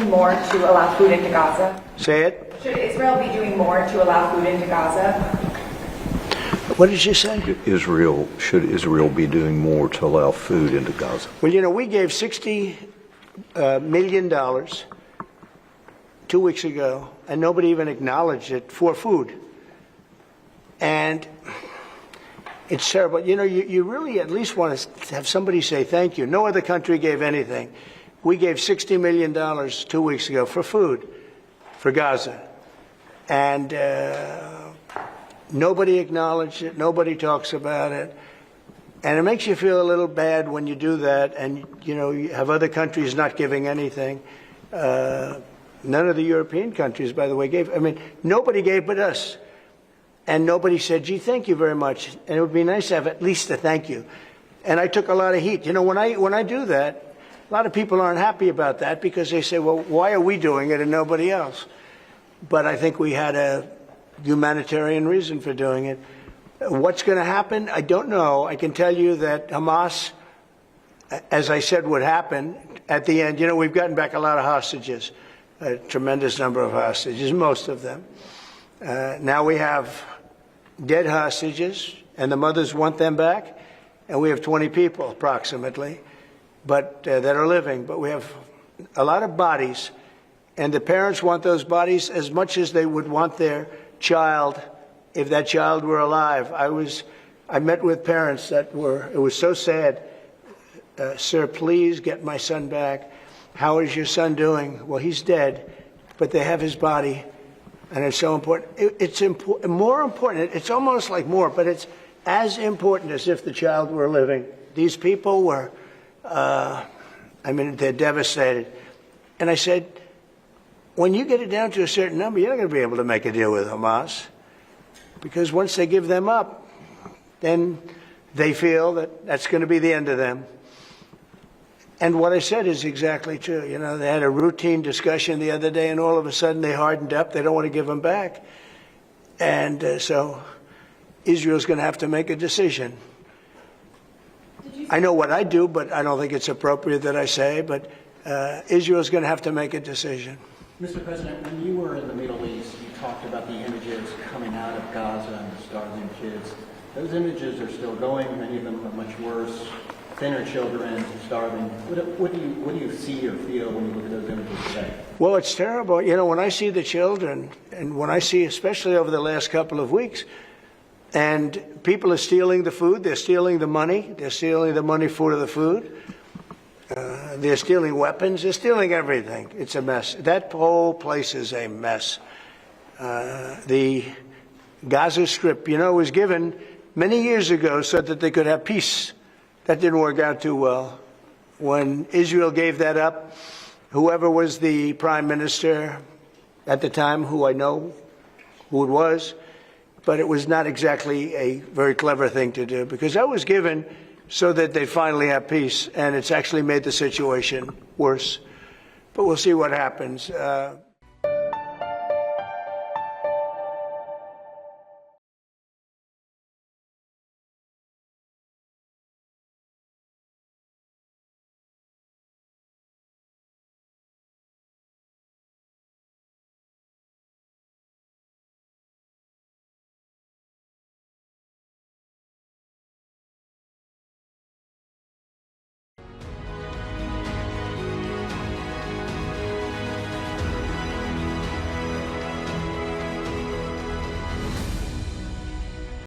doing more to allow food into Gaza? Say it. Should Israel be doing more to allow food into Gaza? What did you say? Should Israel be doing more to allow food into Gaza? Well, you know, we gave $60 million 2 weeks ago, and nobody even acknowledged it for food. And it's terrible. You know, you really at least want to have somebody say thank you. No other country gave anything. We gave $60 million 2 weeks ago for food for Gaza. And nobody acknowledged it. Nobody talks about it. And it makes you feel a little bad when you do that and, you know, you have other countries not giving anything. None of the European countries, by the way, gave. I mean, nobody gave but us. And nobody said, gee, thank you very much. And it would be nice to have at least a thank you. And I took a lot of heat. You know, when I do that, a lot of people aren't happy about that because they say, well, why are we doing it and nobody else? But I think we had a humanitarian reason for doing it. What's going to happen? I don't know. I can tell you that Hamas, as I said would happen, at the end, you know, we've gotten back a lot of hostages, a tremendous number of hostages, most of them. Now we have dead hostages, and the mothers want them back, and we have 20 people approximately, but that are living. But we have a lot of bodies, and the parents want those bodies as much as they would want their child if that child were alive. I met with parents that were, it was so sad. Sir, please get my son back. How is your son doing? Well, he's dead, but they have his body. And it's so important. It's more important. It's almost like more, but it's as important as if the child were living. These people were, I mean, they're devastated. And I said, when you get it down to a certain number, you're not going to be able to make a deal with Hamas. Because once they give them up, then they feel that that's going to be the end of them. And what I said is exactly true. You know, they had a routine discussion the other day, and all of a sudden they hardened up. They don't want to give them back. And so Israel's going to have to make a decision. I know what I do, but I don't think it's appropriate that I say, but Israel's going to have to make a decision. Mr. President, when you were in the Middle East, you talked about the images coming out of Gaza and the starving kids. Those images are still going. Many of them are much worse. Thinner children starving. What do you see or feel when you look at those images today? Well, it's terrible. You know, when I see the children, and when I see, especially over the last couple of weeks, and people are stealing the food, they're stealing the money, for the food, they're stealing weapons, they're stealing everything. It's a mess. That whole place is a mess. The Gaza Strip, you know, was given many years ago so that they could have peace. That didn't work out too well. When Israel gave that up, whoever was the prime minister at the time, who I know who it was, but it was not exactly a very clever thing to do, because that was given so that they finally have peace, and it's actually made the situation worse. But we'll see what happens.